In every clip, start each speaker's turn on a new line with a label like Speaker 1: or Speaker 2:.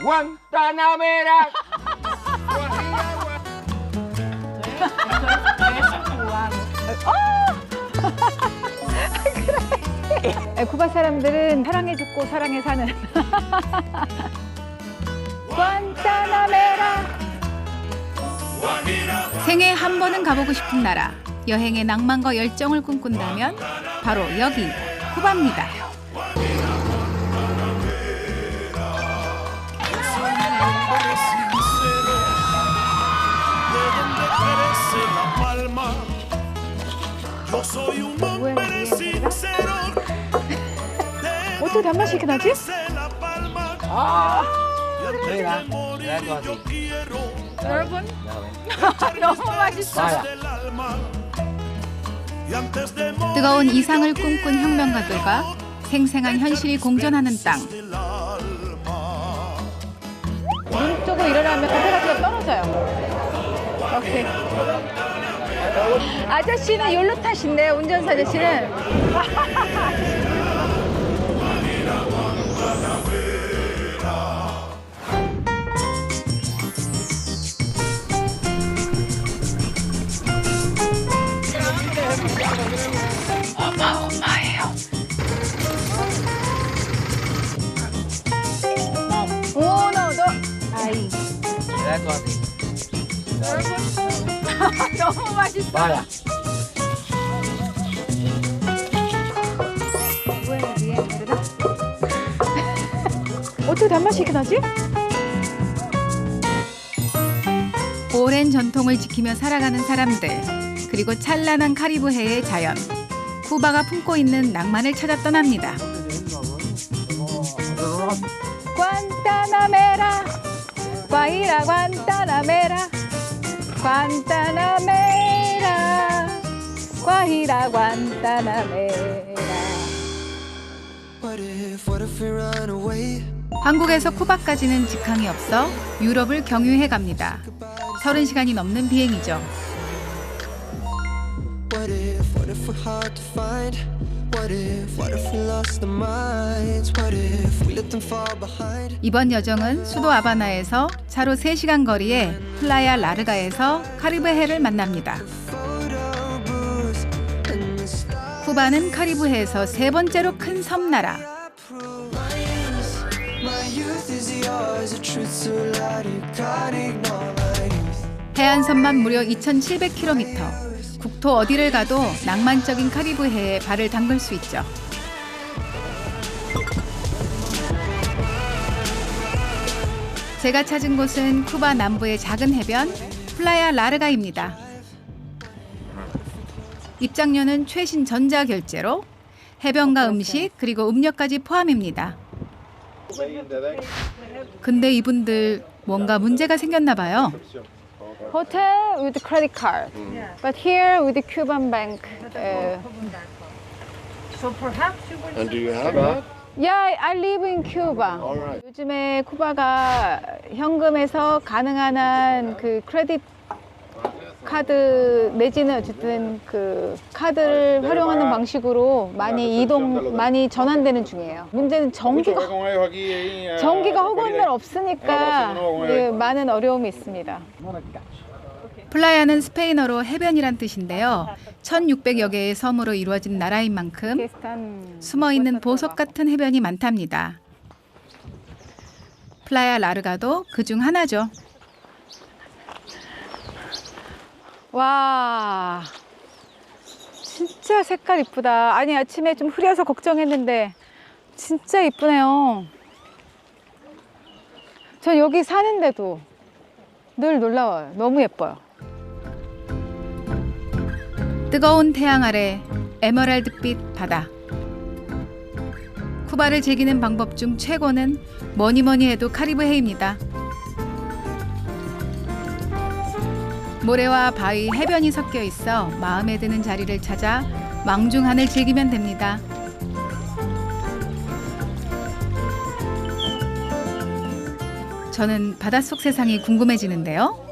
Speaker 1: Guantanamera.
Speaker 2: 쿠바 사람들은 사랑해 죽고 사랑해 사는. 관타나메라.
Speaker 3: 생애 한 번은 가보고 싶은 나라. 여행의 낭만과 열정을 꿈꾼다면 바로 여기 쿠바입니다.
Speaker 2: 어떻게 단맛이 이렇게 나지?
Speaker 1: Mira, algo así.
Speaker 2: 여러분,
Speaker 1: Ya ven.
Speaker 2: 너무 맛있어요.
Speaker 1: Vaya.
Speaker 3: 뜨거운 이상을 꿈꾼 혁명가들과 생생한 현실이 공존하는 땅.
Speaker 2: 눈 뜨고 일어나면 카페가지가 떨어져요. 오케이. 아저씨는 욜로 탓인데 운전사 아저씨는. 어마어마해요. 오너도 아이.
Speaker 1: Algo así.
Speaker 2: 너무 맛있어.
Speaker 1: Vaya.
Speaker 2: 어떻게 단맛이 이렇게 나지?
Speaker 3: 오랜 전통을 지키며 살아가는 사람들, 그리고 찬란한 카리브해의 자연. 쿠바가 품고 있는 낭만을 찾아 떠납니다.
Speaker 2: 관타나메라, 과이라 관타나메라, 관타나메라, 과이라 관타나메라.
Speaker 3: 한국에서 쿠바까지는 직항이 없어 유럽을 경유해 갑니다. 30시간이 넘는 비행이죠. 이번 여정은 수도 아바나에서 차로 3시간 거리에 플라야 라르가에서 카리브해를 만납니다. 쿠바는 카리브해에서 3번째로 큰 섬나라. 해안선만 무려 2,700km. 국토 어디를 가도 낭만적인 카리브해에 발을 담글 수 있죠. 제가 찾은 곳은 쿠바 남부의 작은 해변 플라야 라르가입니다. 입장료는 최신 전자결제로 해변과 음식 그리고 음료까지 포함입니다. 근데 이분들 뭔가 문제가 생겼나 봐요.
Speaker 2: Hotel with credit card, but here with the Cuban bank.
Speaker 4: And do you have that?
Speaker 2: Yeah, I live in Cuba.
Speaker 4: All right.
Speaker 2: 요즘에 쿠바가 현금에서 가능한 한 그 크레딧 카드 내지는 어쨌든 그 카드를 활용하는 방식으로 많이 전환되는 중이에요. 문제는 전기가 허구한 날 없으니까 예, 많은 어려움이 있습니다.
Speaker 3: 플라야는 스페인어로 해변이란 뜻인데요. 1,600여 개의 섬으로 이루어진 나라인 만큼 숨어있는 보석 같은 해변이 많답니다. 플라야 라르가도 그중 하나죠.
Speaker 2: 와, 진짜 색깔 이쁘다. 아니 아침에 좀 흐려서 걱정했는데 진짜 이쁘네요. 전 여기 사는데도 늘 놀라워요. 너무 예뻐요.
Speaker 3: 뜨거운 태양 아래 에메랄드빛 바다. 쿠바를 즐기는 방법 중 최고는 뭐니 해도 카리브해입니다. 모래와 바위, 해변이 섞여 있어 마음에 드는 자리를 찾아 망중한을 즐기면 됩니다. 저는 바닷속 세상이 궁금해지는데요.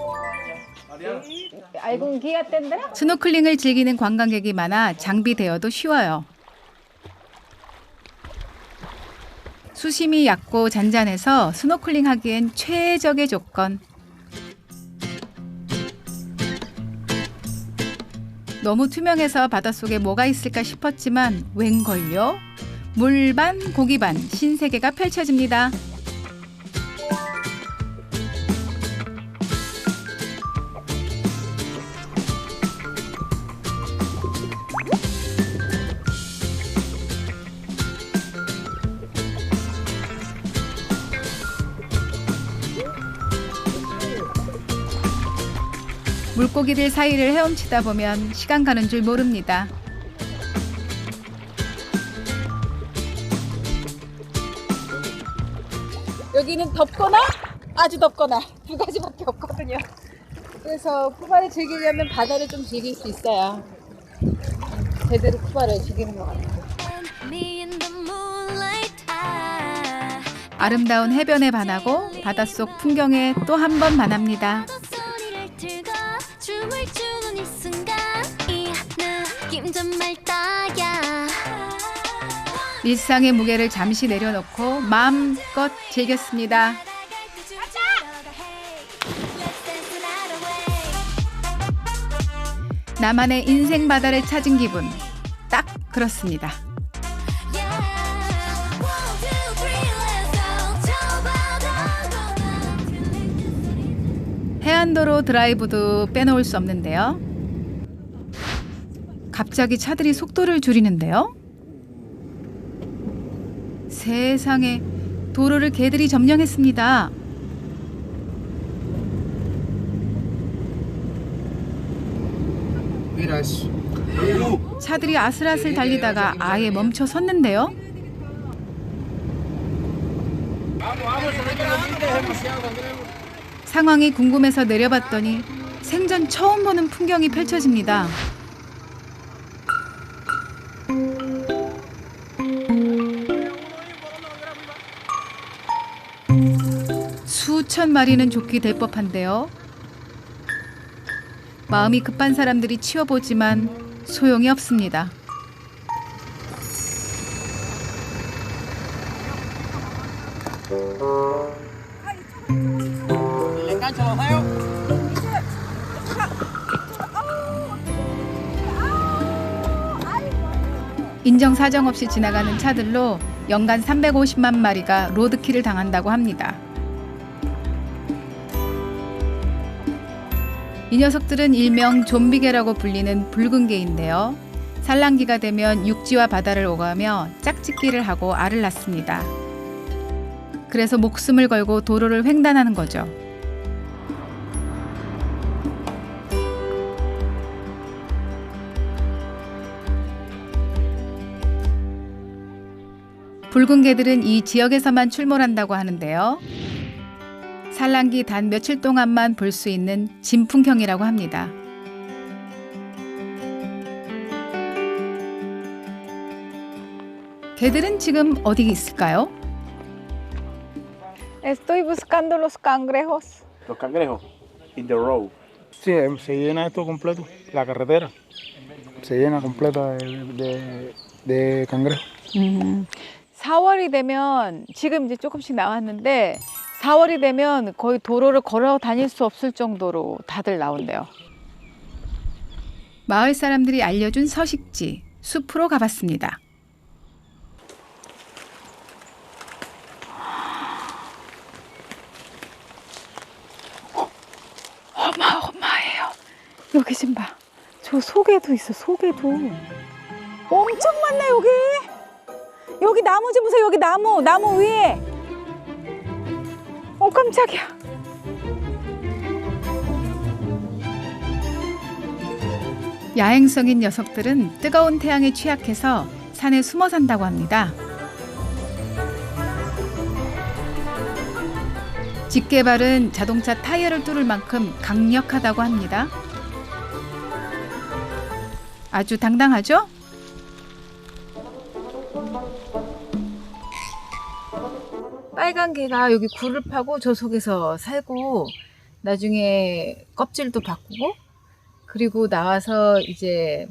Speaker 3: 스노클링을 즐기는 관광객이 많아 장비 대여도 쉬워요. 수심이 얕고 잔잔해서 스노클링 하기엔 최적의 조건. 너무 투명해서 바닷속에 뭐가 있을까 싶었지만 웬걸요? 물 반 고기 반 신세계가 펼쳐집니다. 물고기들 사이를 헤엄치다 보면 시간 가는 줄 모릅니다.
Speaker 2: 여기는 덥거나 아주 덥거나 두 가지밖에 없거든요. 그래서 푸바를 즐기려면 바다를 좀 즐길 수 있어야 제대로 푸바를 즐기는 것 같아요.
Speaker 3: 아름다운 해변에 반하고 바닷속 풍경에 또 한 번 반합니다. 일상의 무게를 잠시 내려놓고 마음껏 즐겼습니다. 나만의 인생 바다를 찾은 기분, 딱 그렇습니다. 해안도로 드라이브도 빼놓을 수 없는데요. 갑자기 차들이 속도를 줄이는데요. 세상에, 도로를 개들이 점령했습니다. 차들이 아슬아슬 달리다가 아예 멈춰 섰는데요. 상황이 궁금해서 내려봤더니 생전 처음 보는 풍경이 펼쳐집니다. 수천 마리는 좋게 될 법한데요. 마음이 급한 사람들이 치워보지만 소용이 없습니다. 인정사정 없이 지나가는 차들로 연간 350만 마리가 로드킬을 당한다고 합니다. 이 녀석들은 일명 좀비개라고 불리는 붉은 개인데요. 산란기가 되면 육지와 바다를 오가며 짝짓기를 하고 알을 낳습니다. 그래서 목숨을 걸고 도로를 횡단하는 거죠. 붉은 개들은 이 지역에서만 출몰한다고 하는데요. 산란기 단 며칠 동안만 볼 수 있는 진풍경이라고 합니다. 개들은 지금 어디 있을까요?
Speaker 2: Estoy buscando los cangrejos.
Speaker 5: Los cangrejos in the road.
Speaker 6: Sí, se llena esto completo, la carretera se llena completa de cangrejos.
Speaker 2: 4월이 되면 지금 이제 조금씩 나왔는데 4월이 되면 거의 도로를 걸어 다닐 수 없을 정도로 다들 나온대요.
Speaker 3: 마을 사람들이 알려준 서식지, 숲으로 가봤습니다.
Speaker 2: 어마어마해요. 여기 좀 봐. 저 속에도 있어, 속에도. 엄청 많네, 여기. 여기 나무 좀 보세요, 여기 나무 위에. 깜짝이야.
Speaker 3: 야행성인 녀석들은 뜨거운 태양에 취약해서 산에 숨어 산다고 합니다. 집게발은 자동차 타이어를 뚫을 만큼 강력하다고 합니다. 아주 당당하죠?
Speaker 2: 빨간 개가 여기 굴을 파고 저 속에서 살고 나중에 껍질도 바꾸고 그리고 나와서 이제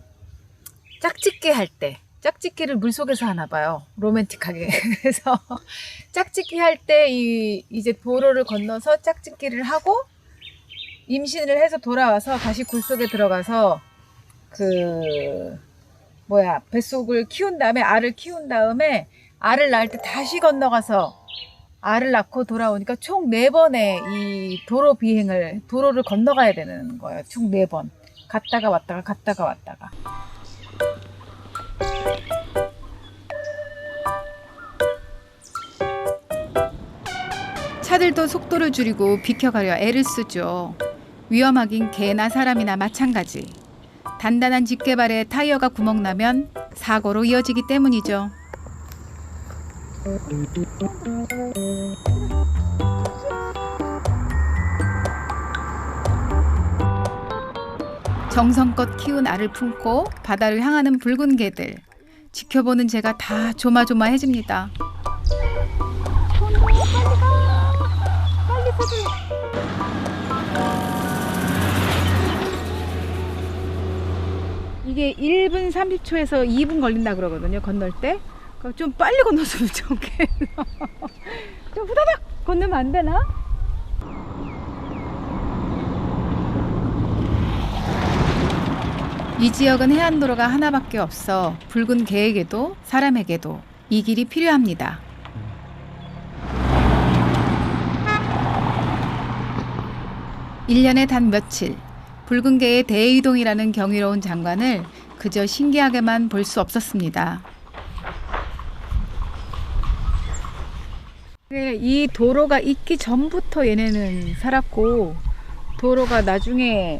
Speaker 2: 짝짓기 할 때
Speaker 3: 짝짓기를 물속에서 하나 봐요. 로맨틱하게. 그래서 짝짓기 할 때 이제 도로를 건너서 짝짓기를 하고 임신을 해서 돌아와서 다시 굴 속에 들어가서 뱃속을 키운 다음에 알을 키운 다음에 알을 낳을 때 다시 건너가서 알을 낳고 돌아오니까 총 4번의 이 도로를 건너가야 되는 거예요. 총 4번. 갔다가 왔다가 갔다가 왔다가. 차들도 속도를 줄이고 비켜가려 애를 쓰죠. 위험하긴 개나 사람이나 마찬가지. 단단한 집게발에 타이어가 구멍나면 사고로 이어지기 때문이죠. 정성껏 키운 알을 품고 바다를 향하는 붉은 개들. 지켜보는 제가 다 조마조마해집니다. 이게 1분 30초에서 2분 걸린다 그러거든요. 건널 때. 좀 빨리 건너서면 좋겠어. 좀 후다닥 건너면 안 되나? 이 지역은 해안도로가 하나밖에 없어 붉은 개에게도 사람에게도 이 길이 필요합니다. (1년에) 단 며칠 붉은 개의 대이동이라는 경이로운 장관을 그저 신기하게만 볼 수 없었습니다. 이 도로가 있기 전부터 얘네는 살았고 도로가 나중에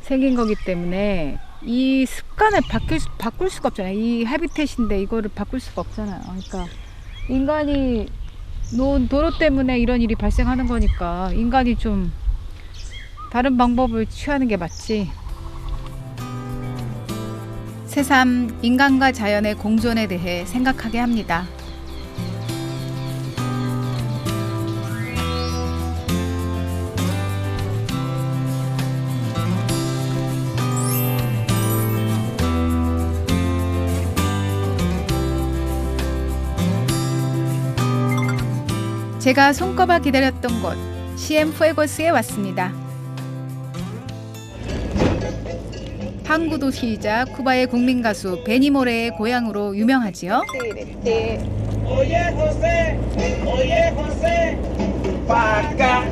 Speaker 3: 생긴 거기 때문에 이 습관을 바꿀 수가 없잖아요. 이 해비텟인데 이거를 바꿀 수가 없잖아요. 그러니까 인간이 놓은 도로 때문에 이런 일이 발생하는 거니까 인간이 좀 다른 방법을 취하는 게 맞지. 새삼 인간과 자연의 공존에 대해 생각하게 합니다. 제가 손꼽아 기다렸던 곳 시엠푸에고스에 왔습니다. 항구 도시이자 쿠바의 국민 가수 베니 모레의 고향으로 유명하지요.
Speaker 1: Oye José, pa' acá.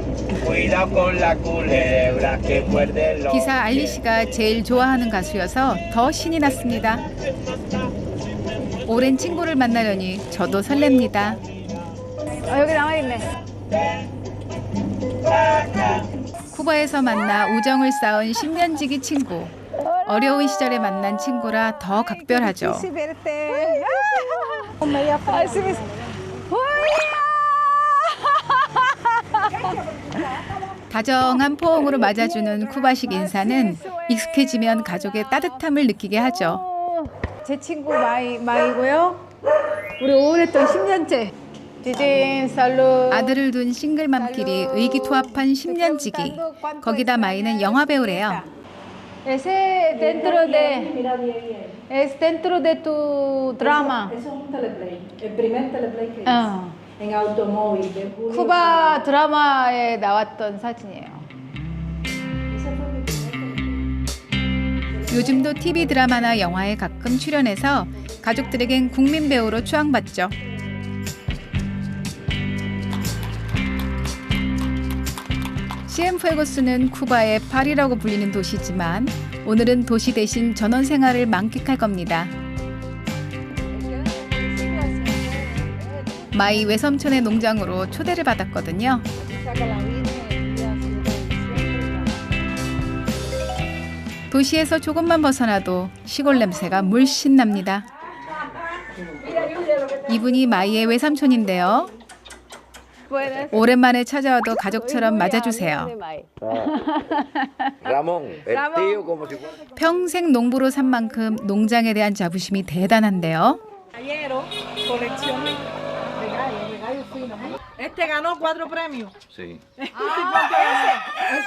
Speaker 1: Cuidado con la culebra que muerde los
Speaker 3: 기사 알리 씨가 제일 좋아하는 가수여서 더 신이 났습니다. 오랜 친구를 만나려니 저도 설렙니다.
Speaker 2: 여기 남아있네.
Speaker 3: 쿠바에서 만나 우정을 쌓은 10년지기 친구. 어려운 시절에 만난 친구라 더 각별하죠. 다정한 포옹으로 맞아주는 쿠바식 인사는 익숙해지면 가족의 따뜻함을 느끼게 하죠.
Speaker 2: 제 친구 마이고요. 우리 오랫동안 10년째. 지진 살루.
Speaker 3: 아들을 둔 싱글맘끼리 의기투합한 10년지기. 거기다 마이는 영화배우래요.
Speaker 2: Ese es dentro de tu drama.
Speaker 7: Eso es un teleplay, el primer teleplay que hice
Speaker 2: 어.
Speaker 7: en automóvil de Julio.
Speaker 2: 쿠바 드라마에 나왔던 사진이에요.
Speaker 7: Ese fue mi primer teleplay.
Speaker 3: 요즘도 TV 드라마나 영화에 가끔 출연해서 가족들에겐 국민 배우로 추앙받죠. 시엠푸에고스는 쿠바의 파리라고 불리는 도시지만 오늘은 도시 대신 전원 생활을 만끽할 겁니다. 마이 외삼촌의 농장으로 초대를 받았거든요. 도시에서 조금만 벗어나도 시골 냄새가 물씬 납니다. 이분이 마이의 외삼촌인데요. 오랜만에 찾아와도 가족처럼 맞아주세요.
Speaker 1: Ramón, el tío como si fuera.
Speaker 3: 평생 농부로 산 만큼 농장에 대한 자부심이 대단한데요.
Speaker 4: Este ganó 4 premios.
Speaker 1: Sí.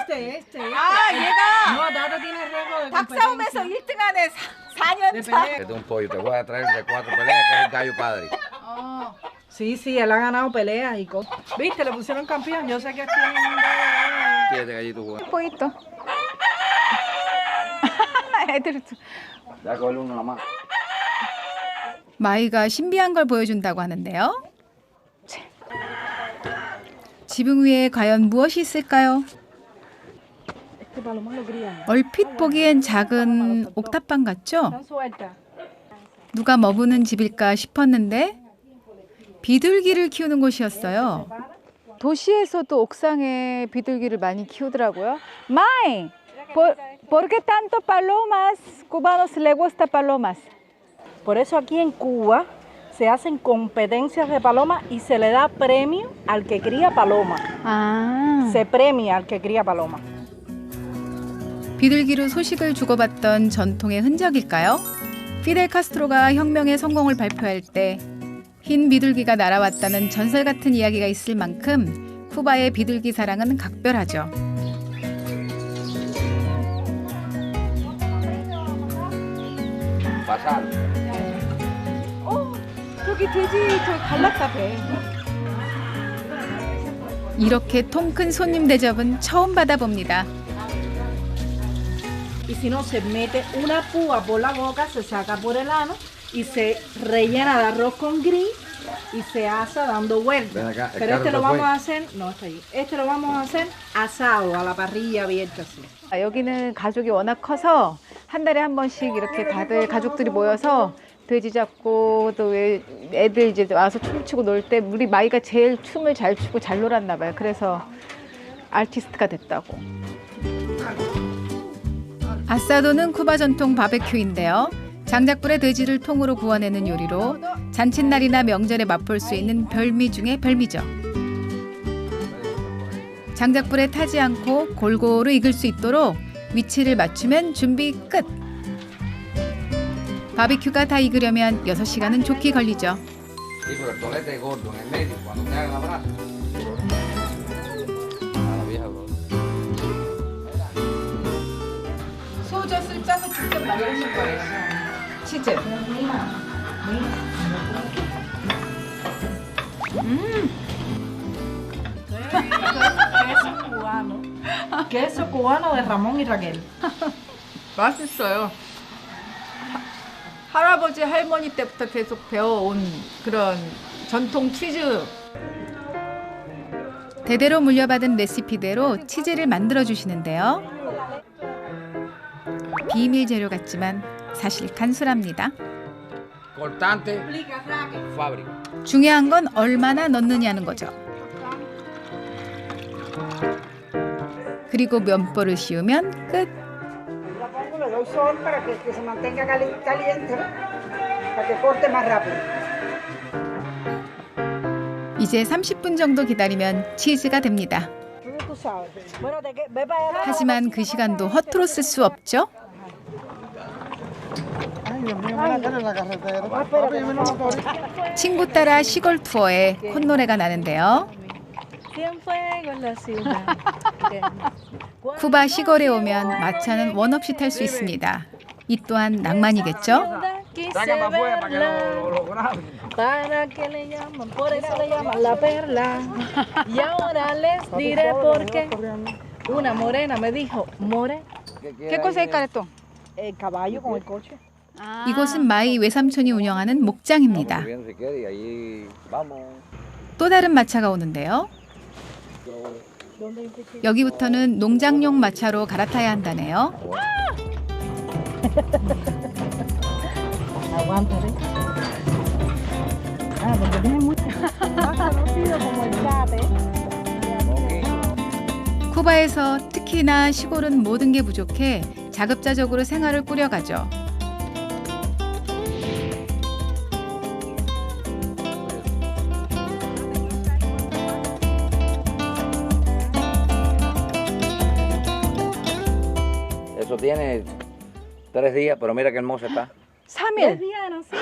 Speaker 4: Este.
Speaker 2: 아, 얘가
Speaker 4: No, Tato tiene récord de
Speaker 2: 닭싸움에서
Speaker 4: competencia.
Speaker 2: 1등 안에
Speaker 8: Este es un pollo, te voy a traer de 4 peleas, que es el gallo padre.
Speaker 4: Sí, sí, él ha ganado peleas y cosas. ¿Viste? Le pusieron campeón. Yo sé que tienen un gallo.
Speaker 8: Tiene gallito bueno.
Speaker 2: 포이또. 애들
Speaker 8: Ya cogerle uno nada más.
Speaker 3: 마이가 신비한 걸 보여준다고 하는데요. 지붕 위에 과연 무엇이 있을까요?
Speaker 4: Este paloma lo crían.
Speaker 3: 얼핏 보기엔 작은 옥탑방 같죠?
Speaker 4: Están sueltas.
Speaker 3: 누가 머무는 집일까 싶었는데 비둘기를 키우는 곳이었어요.
Speaker 2: 도시에서도 옥상에 비둘기를 많이 키우더라고요. Mai, ¿por qué tanto palomas? Cubanos les gusta palomas.
Speaker 4: Por eso aquí en Cuba se hacen competencias de palomas y se le da premio al que cría paloma.
Speaker 2: 아,
Speaker 4: Se premia al que cría paloma.
Speaker 3: 비둘기로 소식을 주고받던 전통의 흔적일까요? 피델 카스트로가 혁명의 성공을 발표할 때 흰 비둘기가 날아왔다는 전설 같은 이야기가 있을 만큼 쿠바의 비둘기 사랑은 각별하죠.
Speaker 8: Pasar.
Speaker 4: 저기 돼지 저 갈랐다 배.
Speaker 3: 이렇게 통 큰 손님 대접은 처음 받아봅니다.
Speaker 4: Y si no se mete una púa por la boca, se saca por el ano y se rellena de arroz con gris y se asa dando vueltas.
Speaker 8: Ven acá, el
Speaker 4: Pero este
Speaker 8: carro
Speaker 4: lo
Speaker 8: se fue.
Speaker 4: vamos a hacer, no está ahí. Este lo vamos a hacer asado a la parrilla abierta así.
Speaker 2: 여기는 가족이 워낙 커서 한 달에 한 번씩 이렇게 다들 가족들이 모여서 돼지 잡고 또 왜 애들 이제 와서 춤추고 놀 때 우리 마이가 제일 춤을 잘 추고 잘 놀았나 봐요. 그래서 아티스트가 됐다고.
Speaker 3: 아사도는 쿠바 전통 바베큐인데요. 장작불에 돼지를 통으로 구워내는 요리로 잔칫날이나 명절에 맛볼 수 있는 별미 중에 별미죠. 장작불에 타지 않고 골고루 익을 수 있도록 위치를 맞추면 준비 끝! 바비큐가 다 익으려면 6시간은 좋게 걸리죠.
Speaker 8: Sí, pero el tolete es gordo en el medio. Cuando te hagan la brasa. Ah, la vieja, bro.
Speaker 2: 소젖을 짜서 직접 만드실 거예요. 치즈.
Speaker 4: Queso cubano. Queso cubano de Ramón y Raquel.
Speaker 2: 맛있어요. 할아버지 할머니 때부터 계속 배워온 그런 전통 치즈.
Speaker 3: 대대로 물려받은 레시피대로 치즈를 만들어 주시는데요. 비밀 재료 같지만 사실 간술합니다.
Speaker 8: Cortante, fábrica.
Speaker 3: 중요한 건 얼마나 넣느냐는 거죠. 그리고 면보를 씌우면 끝.
Speaker 4: Le doy sol para que se mantenga caliente, para que corte más rápido.
Speaker 3: 이제 30분 정도 기다리면 치즈가 됩니다.
Speaker 4: Tú sabes. Bueno, ve para allá.
Speaker 3: 하지만 그 시간도 허투루 쓸 수 없죠. 친구 따라 시골 투어에 콧노래가 나는데요. 쿠바 시골에 오면 마차는 원 없이 탈 수 있습니다. 이 또한 낭만이겠죠?
Speaker 1: Sácame afuera para que lo graben.
Speaker 4: Para que le llaman, por eso le llaman la perla. Y ahora les diré por qué. Una morena me dijo, more,
Speaker 2: ¿Qué cosa hay, Careto?
Speaker 4: el caballo con el coche.
Speaker 3: 이곳은 마이 외삼촌이 운영하는 목장입니다.
Speaker 8: Bien, si quieres, y allí vamos.
Speaker 3: 또 다른 마차가 오는데요. 여기부터는 농장용 마차로 갈아타야 한다네요.
Speaker 4: Aguántale. Ah, porque tiene mucho. Más conocido como el cate.
Speaker 3: 쿠바에서 특히나 시골은 모든 게 부족해 자급자족으로 생활을 꾸려가죠.
Speaker 8: Eso tiene 3 días, pero mira qué hermosa está.
Speaker 2: 3일.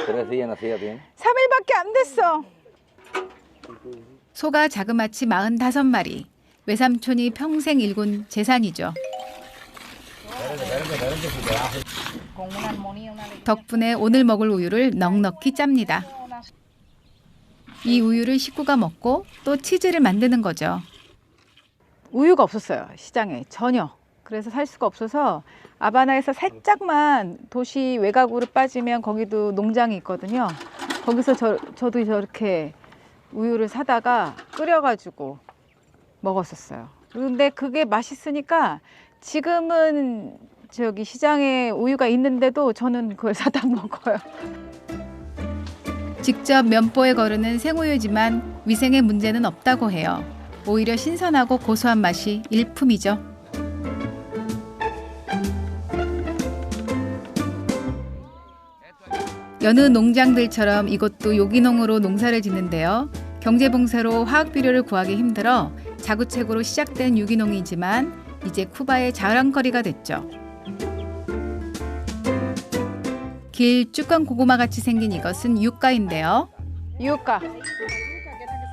Speaker 8: 3 días nacida tiene.
Speaker 2: 3일밖에 안 됐어.
Speaker 3: 소가 자그마치 45마리. 외삼촌이 평생 일군 재산이죠.
Speaker 4: con una armonía, una alegría.
Speaker 3: 덕분에 오늘 먹을 우유를 넉넉히 짭니다. 이 우유를 식구가 먹고 또 치즈를 만드는 거죠.
Speaker 2: 우유가 없었어요, 시장에 전혀. 그래서 살 수가 없어서 아바나에서 살짝만 도시 외곽으로 빠지면 거기도 농장이 있거든요. 거기서 저도 저렇게 우유를 사다가 끓여가지고 먹었었어요. 그런데 그게 맛있으니까 지금은 저기 시장에 우유가 있는데도 저는 그걸 사다 먹어요.
Speaker 3: 직접 면보에 거르는 생우유지만 위생에 문제는 없다고 해요. 오히려 신선하고 고소한 맛이 일품이죠. 여느 농장들처럼 이것도 유기농으로 농사를 짓는데요. 경제봉사로 화학비료를 구하기 힘들어 자구책으로 시작된 유기농이지만 이제 쿠바의 자랑거리가 됐죠. 길쭉한 고구마같이 생긴 이것은 유가인데요.
Speaker 2: 유가.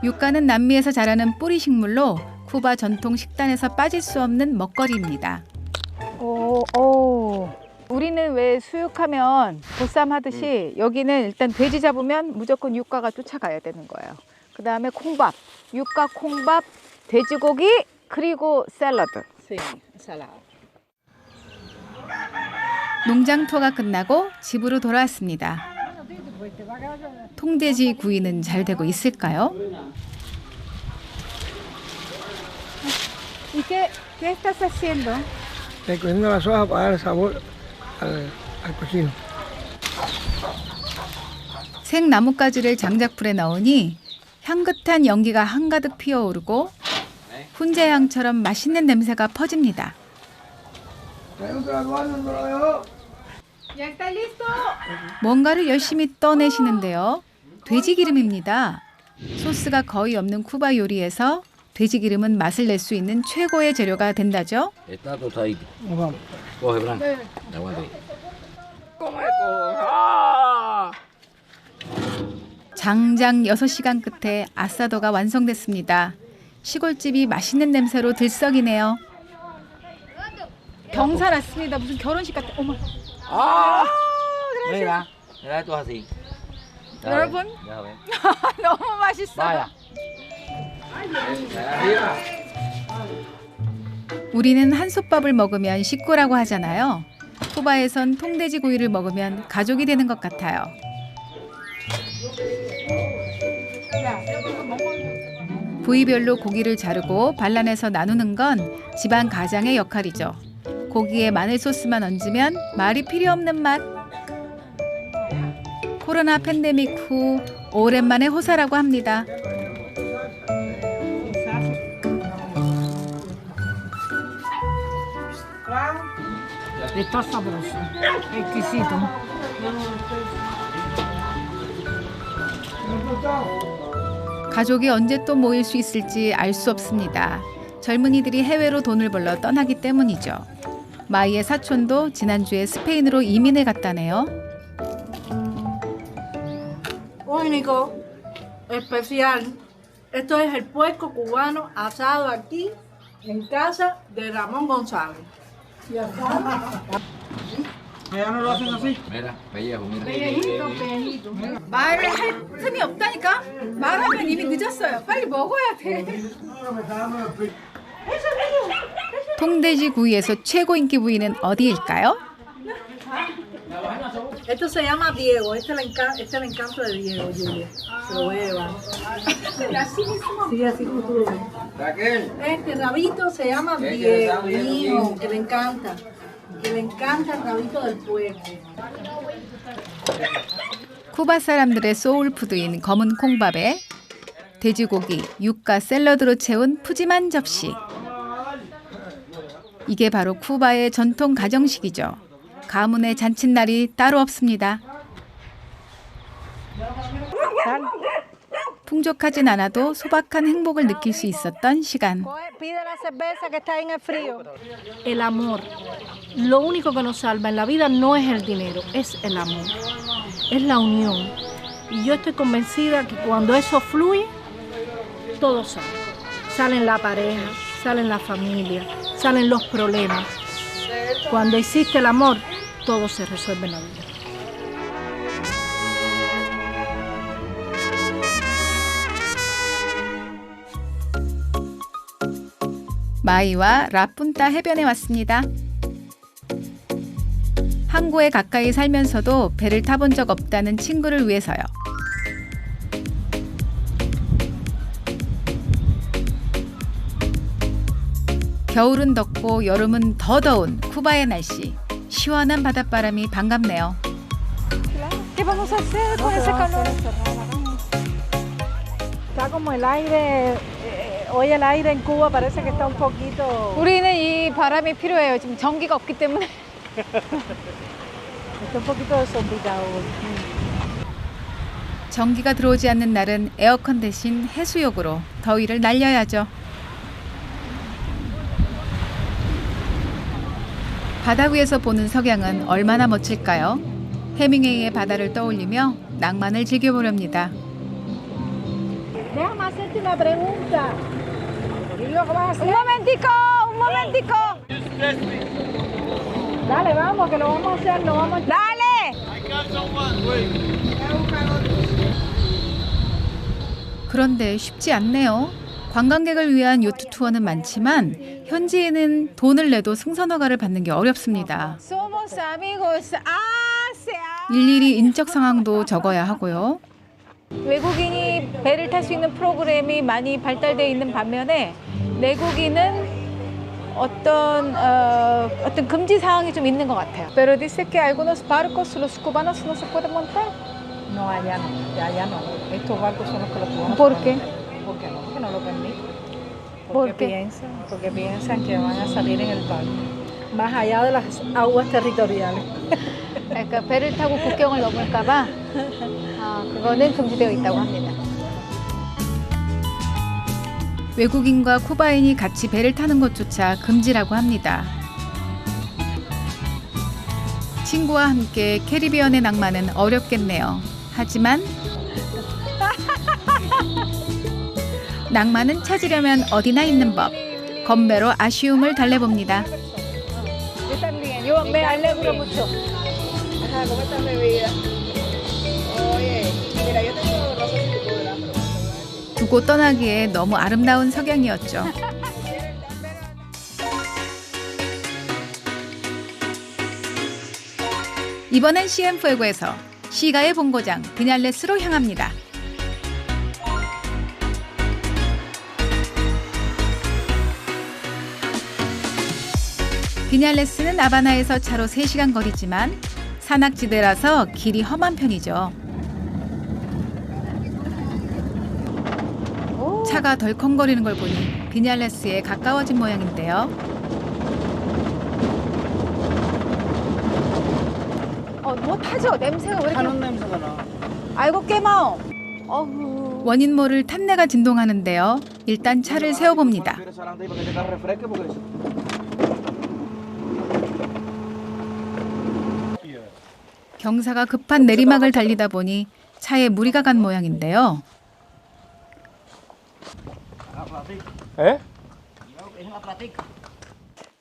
Speaker 3: 유가는 남미에서 자라는 뿌리 식물로 쿠바 전통 식단에서 빠질 수 없는 먹거리입니다.
Speaker 2: 오. 우리는 왜 수육하면 보쌈 하듯이 여기는 일단 돼지 잡으면 무조건 유가가 쫓아가야 되는 거예요. 그 다음에 콩밥, 유가 콩밥, 돼지고기, 그리고 샐러드.
Speaker 4: Sí, ensalada.
Speaker 3: 농장 투어가 끝나고 집으로 돌아왔습니다. 통돼지 구이는 잘 되고 있을까요?
Speaker 2: ¿Y qué estás haciendo?
Speaker 9: Recogiendo las hojas para dar sabor al cocino.
Speaker 3: 생나뭇가지를 장작불에 넣으니 향긋한 연기가 한가득 피어오르고 훈제향처럼 맛있는 냄새가 퍼집니다. 뭔가를 열심히 떠내시는데요. 돼지기름입니다. 소스가 거의 없는 쿠바 요리에서 돼지기름은 맛을 낼 수 있는 최고의 재료가 된다죠.
Speaker 8: Está tostadito. Coge, Bran. Aguanta ahí.
Speaker 3: 장장 6시간 끝에 아사도가 완성됐습니다. 시골집이 맛있는 냄새로 들썩이네요.
Speaker 2: 경사 났습니다. 무슨 결혼식 같아. 어머.
Speaker 8: Mira, mira esto es así. Ya
Speaker 2: 여러분.
Speaker 8: ven, ya ven.
Speaker 2: 너무 맛있어.
Speaker 8: Vaya. Arriba.
Speaker 3: 우리는 한솥밥을 먹으면 식구라고 하잖아요. 쿠바에선 통돼지 구이를 먹으면 가족이 되는 것 같아요. 부위별로 고기를 자르고 발라내서 나누는 건 집안 가장의 역할이죠. 고기에 마늘 소스만 얹으면 말이 필요 없는 맛. 코로나 팬데믹 후 오랜만에 호사라고 합니다.
Speaker 4: Está sabroso, exquisito.
Speaker 3: 가족이 언제 또 모일 수 있을지 알 수 없습니다. 젊은이들이 해외로 돈을 벌러 떠나기 때문이죠. 마이의 사촌도 지난주에 스페인으로 이민을 갔다네요.
Speaker 7: Único, especial. Esto es el puerco cubano asado aquí en casa de Ramón González.
Speaker 6: Allá no lo hacen así.
Speaker 8: Mira, pellejo, mira.
Speaker 2: 말을 할 틈이 없다니까? 말하면 이미 늦었어요. 빨리 먹어야 돼.
Speaker 3: 통돼지 구이에서 최고 인기 부위는 어디일까요?
Speaker 7: Esto se llama Diego. Este es el encanto de Diego, Julia. Se lo voy a llevar. Sí, así como tú lo ves.
Speaker 8: Raquel.
Speaker 7: Este rabito se llama Diego, mi hijo, que le encanta. Que le encanta el rabito del puerco.
Speaker 3: 쿠바 사람들의 소울푸드인 검은 콩밥에 돼지고기, 육과 샐러드로 채운 푸짐한 접시. 이게 바로 쿠바의 전통 가정식이죠. 가문의 잔칫날이 따로 없습니다. 풍족하진 않아도 소박한 행복을 느낄 수 있었던 시간.
Speaker 7: El amor. Lo único que nos salva en la vida no es el dinero, es el amor. Es la unión. Y yo estoy convencida que cuando eso fluye, todo sale. Salen la pareja, salen la familia, salen los problemas. Cuando existe el amor, todo se resuelve en la vida.
Speaker 3: 마이와 라푼타 해변에 왔습니다. 항구에 가까이 살면서도 배를 타본 적 없다는 친구를 위해서요. 겨울은 덥고 여름은 더 더운 쿠바의 날씨. 시원한 바닷바람이 반갑네요.
Speaker 2: ¿Qué vamos a hacer con ese calor?
Speaker 4: Está como el aire, hoy el aire en Cuba parece que está un poquito...
Speaker 2: 우리는 이 바람이 필요해요. 지금 전기가 없기 때문에.
Speaker 4: Está un poquito desorbitado hoy.
Speaker 3: 전기가 들어오지 않는 날은 에어컨 대신 해수욕으로 더위를 날려야죠. 바다 위에서 보는 석양은 얼마나 멋질까요? 해밍웨이의 바다를 떠올리며 낭만을 즐겨보렵니다.
Speaker 4: Déjame hacerte una pregunta.
Speaker 2: Un momentico, un momentico.
Speaker 4: Dale, vamos, que lo vamos a hacer, lo vamos a...
Speaker 2: Dale.
Speaker 3: 그런데 쉽지 않네요. 관광객을 위한 요트 투어는 많지만 현지인은 돈을 내도 승선허가를 받는 게 어렵습니다.
Speaker 2: Somos amigos.
Speaker 3: 일일이 인적 상황도 적어야 하고요.
Speaker 2: 외국인이 배를 탈 수 있는 프로그램이 많이 발달되어 있는 반면에 내국인은 어떤 금지 사항이 좀 있는 것 같아요. Pero dice que algunos barcos los cubanos no se pueden montar.
Speaker 4: No, allá no. Estos barcos son los que los cubanos
Speaker 2: ¿Por
Speaker 4: se
Speaker 2: qué?
Speaker 4: montan. ¿Por qué no? Porque no lo permiten.
Speaker 2: ¿Por qué?
Speaker 4: Porque piensan que van a salir en el barco, más allá de las aguas territoriales.
Speaker 2: 그러니까 배를 타고 국경을 넘을까봐 그거는 금지되어 있다고 합니다.
Speaker 3: 외국인과 쿠바인이 같이 배를 타는 것조차 금지라고 합니다. 친구와 함께 캐리비언의 낭만은 어렵겠네요. 하지만 낭만은 찾으려면 어디나 있는 법. 건배로 아쉬움을 달래봅니다.
Speaker 2: Yo también, yo me alegro mucho.
Speaker 4: ¿Cómo está mi vida? Oye, mira, yo tengo, no sé si tú podrás, pero...
Speaker 3: 두고 떠나기에 너무 아름다운 석양이었죠. 이번엔 시엔푸에고에서 시가의 본고장 비냘레스로 향합니다. 비냘레스는 아바나에서 차로 3시간 거리지만 산악지대라서 길이 험한 편이죠. 차가 덜컹거리는 걸 보니 비냘레스에 가까워진 모양인데요.
Speaker 2: 뭐 타죠? 냄새가 왜 이렇게?
Speaker 6: 타는 냄새가 나.
Speaker 2: 아이고 깨마오. 어후.
Speaker 3: 원인 모를 탄내가 진동하는데요. 일단 차를 세워봅니다. 경사가 급한 내리막을 달리다 보니 차에 무리가 간 모양인데요.
Speaker 6: 에?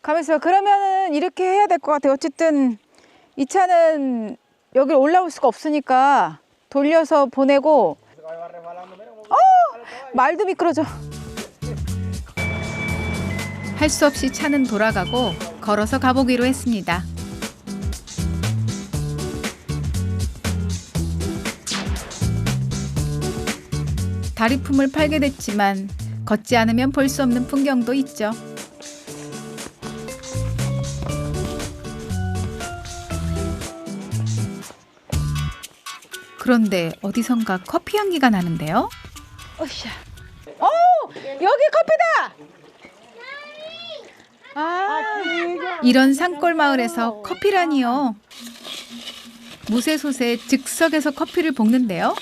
Speaker 2: 가면서 그러면은 이렇게 해야 될 것 같아요. 어쨌든 이 차는 여기 올라올 수가 없으니까 돌려서 보내고. 말도 미끄러져.
Speaker 3: 할 수 없이 차는 돌아가고 걸어서 가보기로 했습니다. 다리품을 팔게 됐지만 걷지 않으면 볼 수 없는 풍경도 있죠. 그런데 어디선가 커피 향기가 나는데요.
Speaker 2: 으쌰. 여기 커피다.
Speaker 3: 이런 산골 마을에서 커피라니요. 무쇠솥에 즉석에서 커피를 볶는데요.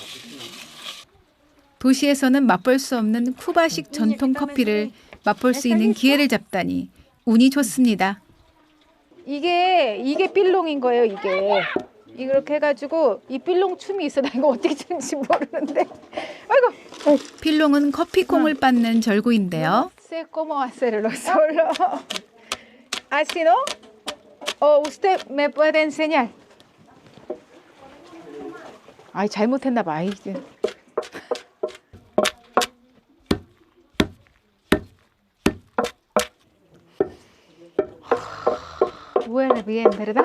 Speaker 3: 도시에서는 맛볼 수 없는 쿠바식 전통 커피를 맛볼 수 있는 기회를 잡다니 운이 좋습니다.
Speaker 2: 이게 필롱인 거예요. 이렇게 해가지고 이 필롱 춤이 있어. 나 이거 어떻게 추는지 모르는데. 아이고.
Speaker 3: 필롱은 커피콩을 빻는 절구인데요.
Speaker 2: Sé cómo hacerlo solo. Así no? usted me puede enseñar? 아이, 잘못했나 봐. 이제. Huele bien, ¿verdad?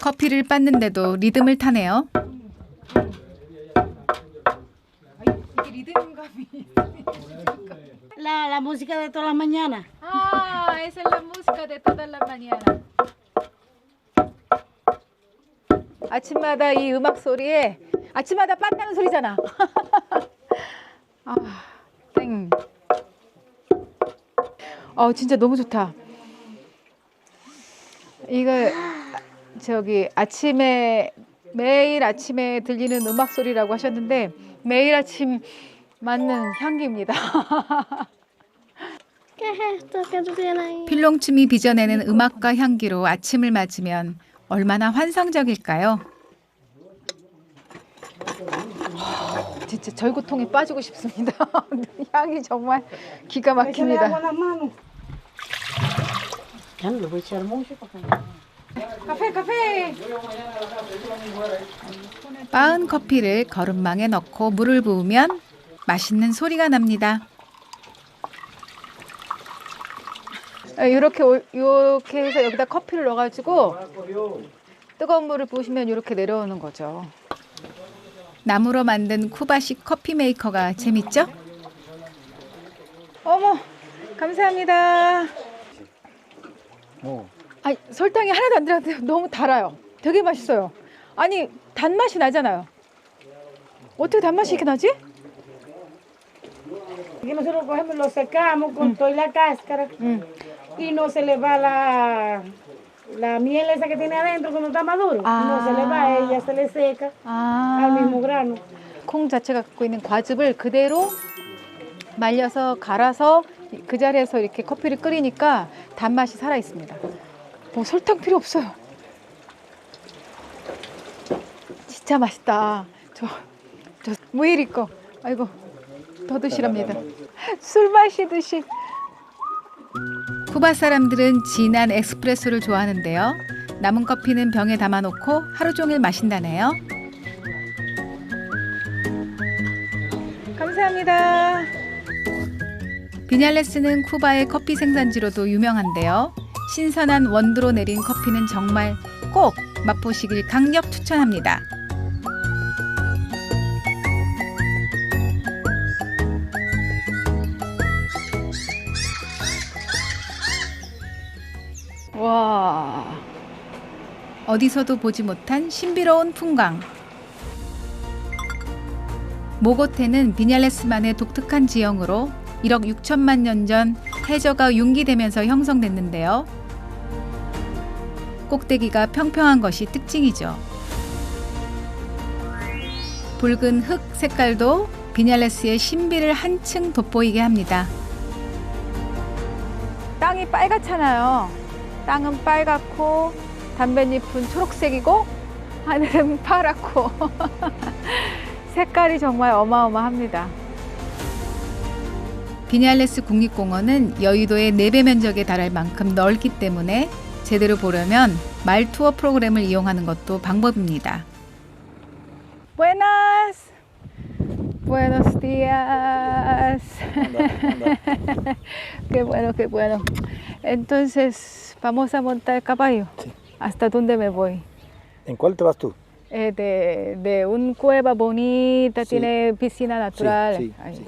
Speaker 3: 커피를 빻는데도 리듬을 타네요.
Speaker 10: La música de todas las mañanas.
Speaker 2: Ah, esa es la música de todas las mañanas. 아침마다 이 음악 소리에 아침마다 빤다는 소리잖아. 아, 땡. 진짜 너무 좋다. 이거 저기 아침에 매일 아침에 들리는 음악 소리라고 하셨는데 매일 아침 맞는 향기입니다.
Speaker 3: 필롱춤이 빚어내는 음악과 향기로 아침을 맞으면 얼마나 환상적일까요?
Speaker 2: 진짜 절구통에 빠지고 싶습니다. 향이 정말 기가 막힙니다. 카페.
Speaker 3: 빻은 커피를 거름망에 넣고 물을 부으면 맛있는 소리가 납니다.
Speaker 2: 이렇게 해서 여기다 커피를 넣어가지고 뜨거운 물을 부으시면 이렇게 내려오는 거죠.
Speaker 3: 나무로 만든 쿠바식 커피 메이커가 재밌죠?
Speaker 2: 어머, 감사합니다. 아니, 설탕이 하나도 안 들어갔는데 너무 달아요. 되게 맛있어요. 아니, 단맛이 나잖아요. 어떻게 단맛이 이렇게 나지?
Speaker 10: Aquí nosotros cogemos, lo secamos con toda la cáscara y no se le va la miel esa que tiene adentro cuando está maduro. No se le va, ella se le seca al mismo grano.
Speaker 2: 콩 자체가 갖고 있는 과즙을 그대로 말려서 갈아서 그 자리에서 이렇게 커피를 끓이니까 단맛이 살아 있습니다. 뭐 설탕 필요 없어요. 진짜 맛있다. 저 무이리 거. 아이고, 더 드시랍니다. 술 마시듯이.
Speaker 3: 쿠바 사람들은 진한 에스프레소를 좋아하는데요. 남은 커피는 병에 담아놓고 하루 종일 마신다네요.
Speaker 2: 감사합니다.
Speaker 3: 비냘레스는 쿠바의 커피 생산지로도 유명한데요. 신선한 원두로 내린 커피는 정말 꼭 맛보시길 강력 추천합니다.
Speaker 2: 와,
Speaker 3: 어디서도 보지 못한 신비로운 풍광. 모고테는 비냘레스만의 독특한 지형으로 1억 6천만 년 전 해저가 융기되면서 형성됐는데요. 꼭대기가 평평한 것이 특징이죠. 붉은 흙 색깔도 비냘레스의 신비를 한층 돋보이게 합니다.
Speaker 2: 땅이 빨갛잖아요. 땅은 빨갛고 담뱃잎은 초록색이고 하늘은 파랗고 색깔이 정말 어마어마합니다.
Speaker 3: 비냘레스 국립공원은 여의도의 4배 면적에 달할 만큼 넓기 때문에 제대로 보려면 말 투어 프로그램을 이용하는 것도 방법입니다.
Speaker 2: Buenas. Buenos días. Qué bueno, qué bueno. Entonces, vamos a montar caballo.
Speaker 6: Sí.
Speaker 2: ¿Hasta dónde me voy?
Speaker 6: ¿En cuál te vas tú?
Speaker 2: De una cueva bonita,
Speaker 6: Sí.
Speaker 2: tiene piscina natural.
Speaker 6: Sí,
Speaker 2: Ahí.
Speaker 6: sí.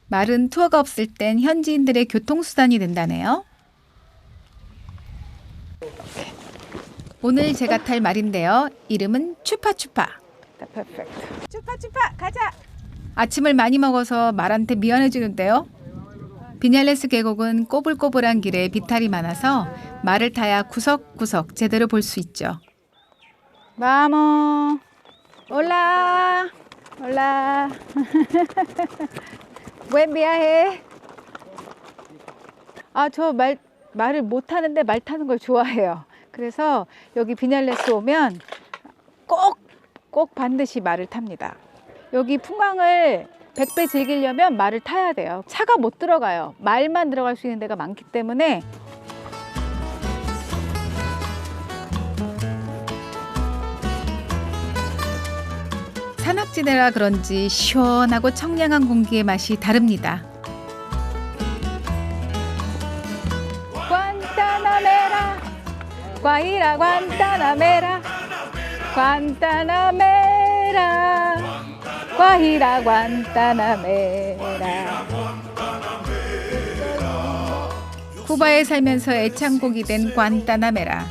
Speaker 3: 말은 투어가 없을 땐 현지인들의 교통수단이 된다네요. 오늘 제가 탈 말인데요. 이름은 추파추파.
Speaker 2: Perfecto. 추파 가자.
Speaker 3: 아침을 많이 먹어서 말한테 미안해지는데요. 비냘레스 계곡은 꼬불꼬불한 길에 비탈이 많아서 말을 타야 구석구석 제대로 볼 수 있죠.
Speaker 2: Vamos. Hola. Hola. Buen viaje. 저 말을 못 타는데 말 타는 걸 좋아해요. 그래서 여기 비냘레스 오면 꼭 반드시 말을 탑니다. 여기 풍광을 100배 즐기려면 말을 타야 돼요. 차가 못 들어가요. 말만 들어갈 수 있는 데가 많기 때문에.
Speaker 3: 산악지대라 그런지 시원하고 청량한 공기의 맛이 다릅니다.
Speaker 2: 관타나메라, 과이라 관타나메라, 관타나메라, 과이라 관타나메라.
Speaker 3: 쿠바에 살면서 애창곡이 된 관타나메라.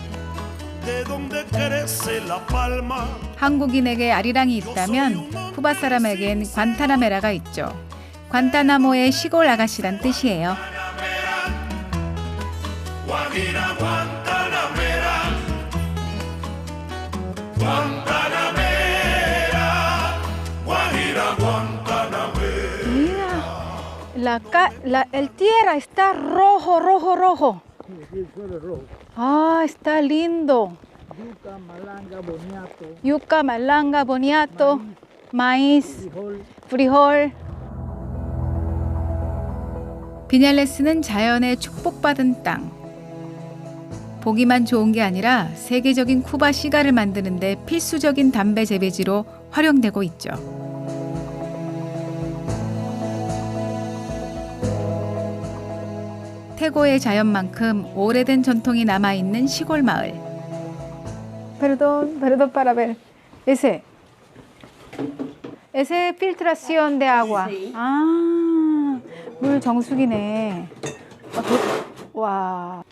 Speaker 3: 한국인에게 아리랑이 있다면 쿠바 사람에겐 관타나메라가 있죠. 관타나모의 시골 아가씨란 뜻이에요.
Speaker 2: El tierra está rojo, rojo, rojo. Ah, está lindo. Yuca, malanga, boniato, maíz, frijol.
Speaker 3: 비냘레스는 자연의 축복받은 땅. 보기만 좋은 게 아니라 세계적인 쿠바 시가를 만드는 데 필수적인 담배 재배지로 활용되고 있죠. 태고의 자연만큼 오래된 전통이 남아있는 시골 마을.
Speaker 2: Perdón para ver. Ese filtración de agua. 아, 물 정수기네. 와.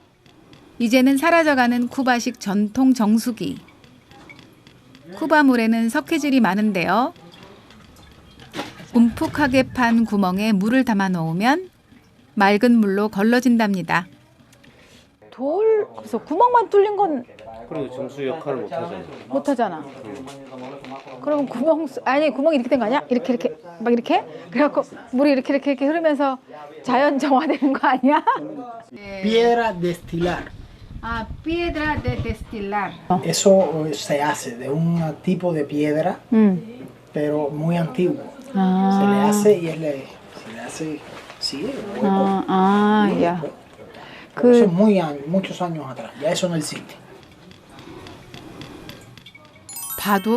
Speaker 3: 이제는 사라져가는 쿠바식 전통 정수기. 쿠바 물에는 석회질이 많은데요. 움푹하게 판 구멍에 물을 담아 놓으면 맑은 물로 걸러진답니다.
Speaker 2: 돌, 그래서 구멍만 뚫린 건
Speaker 5: 그리고 정수 역할을 못 하잖아.
Speaker 2: 못 하잖아. 그러면 구멍이 이렇게 된 거 아니야? 이렇게 막 이렇게? 그래갖고 물이 이렇게 흐르면서 자연 정화되는 거 아니야?
Speaker 9: Piedra destilar.
Speaker 3: Ah, piedra de destilar.
Speaker 9: Eso se hace de un tipo de piedra, pero muy antiguo. Se le hace y se le hace, sí, el hueco.
Speaker 2: Ya.
Speaker 9: Eso es muchos años atrás. Ya eso no existe.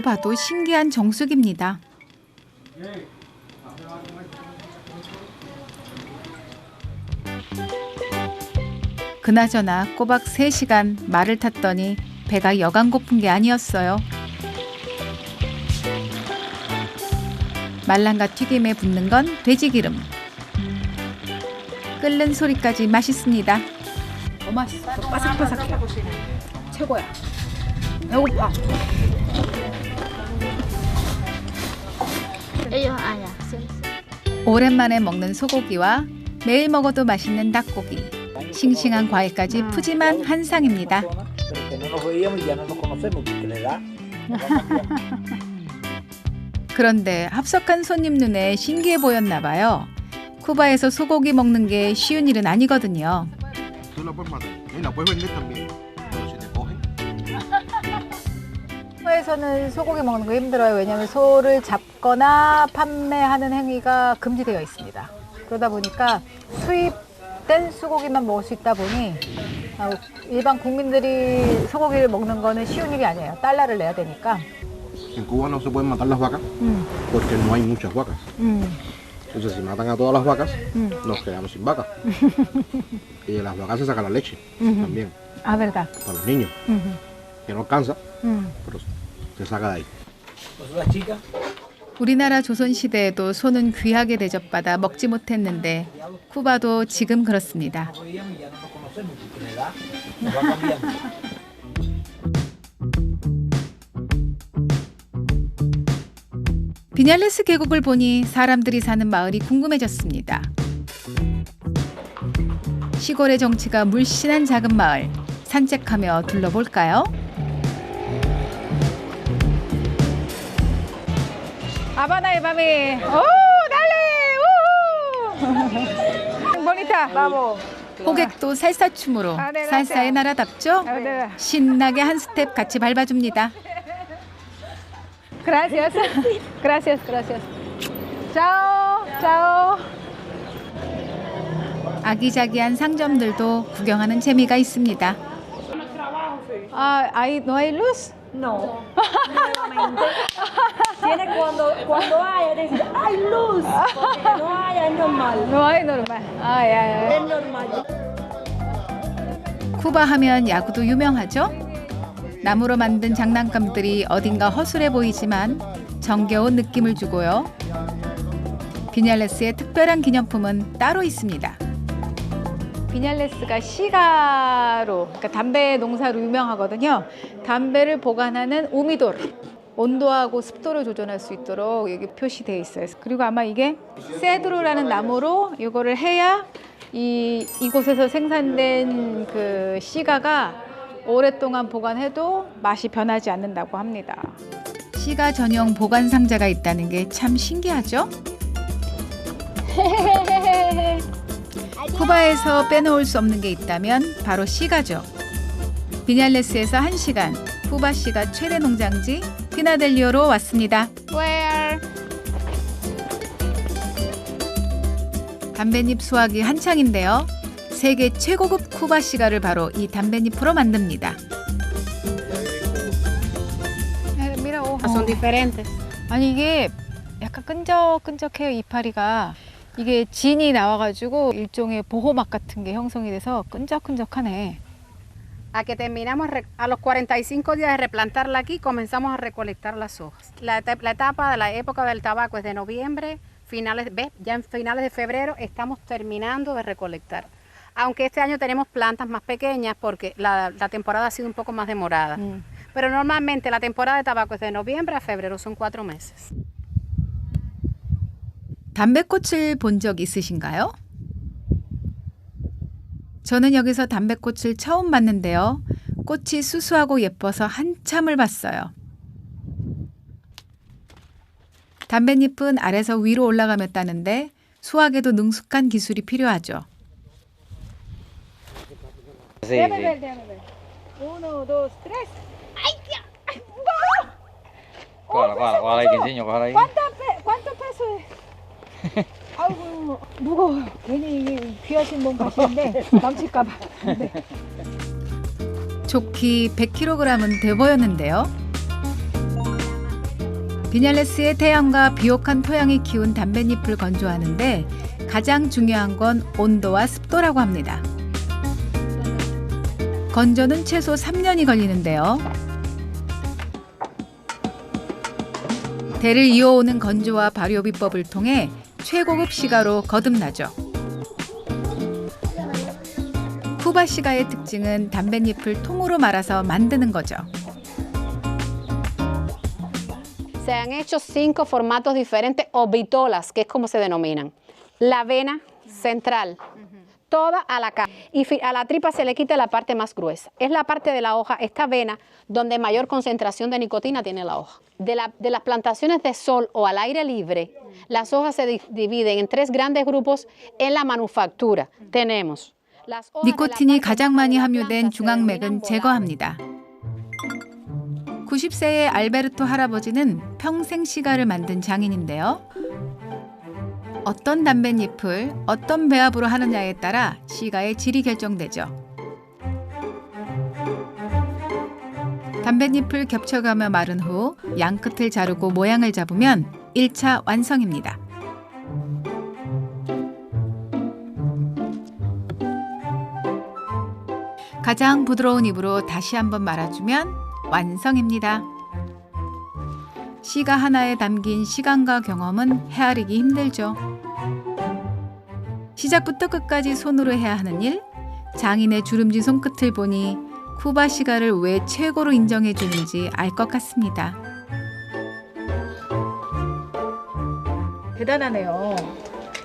Speaker 3: 봐도 신기한 정수기입니다. 그나저나 꼬박 3시간 말을 탔더니 배가 여간 고픈 게 아니었어요. 말랑가 튀김에 붓는 건 돼지기름. 끓는 소리까지 맛있습니다.
Speaker 2: 맛있어. 바삭바삭해. 최고야. 배고파.
Speaker 3: 오랜만에 먹는 소고기와 매일 먹어도 맛있는 닭고기, 싱싱한 과일까지 푸짐한 한상입니다. 그런데 합석한 손님 눈에 신기해 보였나 봐요. 쿠바에서 소고기 먹는 게 쉬운 일은 아니거든요.
Speaker 2: 쿠바에서는 소고기 먹는 거 힘들어요. 왜냐하면 소를 잡거나 판매하는 행위가 금지되어 있습니다. 그러다 보니까 수입된 소고기만 먹을 수 있다 보니 일반 국민들이 소고기를 먹는 거는 쉬운 일이 아니에요. 달러를 내야 되니까.
Speaker 11: En Cuba no se pueden matar las vacas porque no hay muchas vacas. Entonces, si matan a todas las vacas, nos quedamos sin vacas. Y de las vacas se saca la leche también.
Speaker 2: Ah, verdad.
Speaker 11: Para los niños. Que no alcanza, pero se saca de ahí.
Speaker 3: 우리나라 조선시대에도 소는 귀하게 대접받아 먹지 못했는데 쿠바도 지금 그렇습니다. 비냘레스 계곡을 보니 사람들이 사는 마을이 궁금해졌습니다. 시골의 정취가 물씬한 작은 마을, 산책하며 둘러볼까요?
Speaker 2: 아바나이 바미. 오, 달리. 보니타. 바보.
Speaker 3: 호객도 살사춤으로 살사의 나라답죠? 신나게 한 스텝 같이 밟아줍니다.
Speaker 2: Gracias. Gracias. Chao. 짜오.
Speaker 3: 아기자기한 상점들도 구경하는 재미가 있습니다.
Speaker 2: 아, ¿no hay luz?
Speaker 4: No, nuevamente. Tiene cuando haya, decir, ¡hay luz! Porque no haya, es normal.
Speaker 2: No hay normal. 아, 야,
Speaker 4: Es normal.
Speaker 3: 쿠바 하면 야구도 유명하죠? 나무로 만든 장난감들이 어딘가 허술해 보이지만 정겨운 느낌을 주고요. 비냘레스의 특별한 기념품은 따로 있습니다.
Speaker 2: 비냘레스가 시가로, 그러니까 담배 농사로 유명하거든요. 담배를 보관하는 우미돌, 온도하고 습도를 조절할 수 있도록 여기 표시되어 있어요. 그리고 아마 이게 세드로라는 나무로 이거를 해야 이곳에서 생산된 그 시가가 오랫동안 보관해도 맛이 변하지 않는다고 합니다.
Speaker 3: 시가 전용 보관 상자가 있다는 게 참 신기하죠? 쿠바에서 빼놓을 수 없는 게 있다면 바로 시가죠. 비냘레스에서 1시간, 쿠바 시가 최대 농장지 피나델리오로 왔습니다.
Speaker 2: Where?
Speaker 3: 담뱃잎 수확이 한창인데요. 세계 최고급 쿠바 시가를 바로 이 담뱃잎으로 만듭니다.
Speaker 2: Mira, son diferentes. 아니 이게 약간 끈적끈적해요, 이파리가. 이게 진이 나와가지고 일종의 보호막 같은 게 형성이 돼서 끈적끈적하네.
Speaker 12: A que terminamos, a los 45 días de replantarla aquí, comenzamos a recolectar las hojas. La etapa de la época del tabaco es de noviembre, ya en finales de febrero estamos terminando de recolectar. Aunque este año tenemos plantas más pequeñas porque la temporada ha sido un poco más demorada. Pero normalmente la temporada de tabaco es de noviembre a febrero, son 4 meses.
Speaker 3: 담배꽃을 본 적 있으신가요? 저는 여기서 담배꽃을 처음 봤는데요. 꽃이 수수하고 예뻐서 한참을 봤어요. 담뱃잎은 아래서 위로 올라가며 따는데 수확에도 능숙한 기술이 필요하죠.
Speaker 5: Sí,
Speaker 2: Déjame
Speaker 5: sí.
Speaker 2: ver, déjame ver. 1, 2, 3. ¡Ay, tía!
Speaker 5: Cójala ahí, que enseño, cójala ahí.
Speaker 2: ¿Cuánto peso es? 아이고 무거워요. 괜히 이게 귀하신 몸 가시는데 망칠까봐. 네.
Speaker 3: 좋기 100kg은 돼 보였는데요. 비냘레스의 태양과 비옥한 토양이 키운 담뱃잎을 건조하는데 가장 중요한 건 온도와 습도라고 합니다. 건조는 최소 3년이 걸리는데요. 대를 이어오는 건조와 발효 비법을 통해 최고급 시가로 거듭나죠. 쿠바 시가의 특징은 담뱃잎을 통으로 말아서 만드는 거죠.
Speaker 12: Se han hecho 5 formatos diferentes o vitolas, que es como se denominan. La vena central, toda a la cara. Y a la tripa se le quita la parte más gruesa. Es la parte de la hoja, esta vena, donde mayor concentración de nicotina tiene la hoja. De las plantaciones de sol o al aire libre, las hojas se dividen en 3 grandes grupos en la manufactura. Tenemos las hojas
Speaker 3: 니코틴이 가장 많이 함유된 중앙맥은 제거합니다. 90세의 알베르토 할아버지는 평생 시가를 만든 장인인데요. 어떤 담뱃잎을 어떤 배합으로 하느냐에 따라 시가의 질이 결정되죠. 담뱃잎을 겹쳐가며 마른 후 양끝을 자르고 모양을 잡으면 1차 완성입니다. 가장 부드러운 잎으로 다시 한번 말아주면 완성입니다. 시가 하나에 담긴 시간과 경험은 헤아리기 힘들죠. 시작부터 끝까지 손으로 해야 하는 일, 장인의 주름진 손끝을 보니 쿠바 시가를 왜 최고로 인정해 주는지 알 것 같습니다.
Speaker 2: 대단하네요.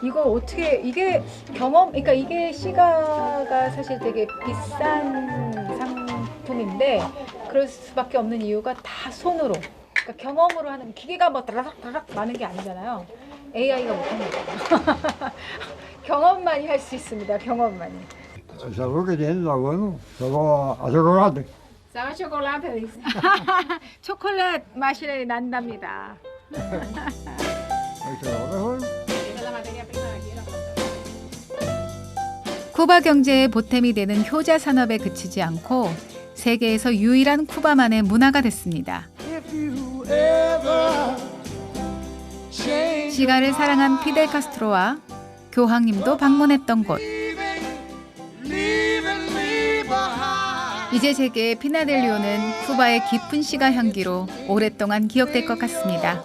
Speaker 2: 이거 어떻게 이게 그러니까 이게 시가가 사실 되게 비싼 상품인데 그럴 수밖에 없는 이유가 다 손으로. 그러니까 경험으로 하는 기계가 뭐 다락다락 많은 게 아니잖아요. AI가 못합니다. 경험만이 할 수 있습니다. 경험만이.
Speaker 13: Sabor que tiene está bueno, sabor a chocolate.
Speaker 2: 사과 초콜릿 dice. 초콜릿 맛이 난답니다.
Speaker 13: Ahí está lo mejor.
Speaker 3: 쿠바 경제의 보탬이 되는 효자 산업에 그치지 않고 세계에서 유일한 쿠바만의 문화가 됐습니다. 시가를 사랑한 피델 카스트로와 교황님도 방문했던 곳. 이제 제게 피나델리오는 쿠바의 깊은 시가 향기로 오랫동안 기억될 것 같습니다.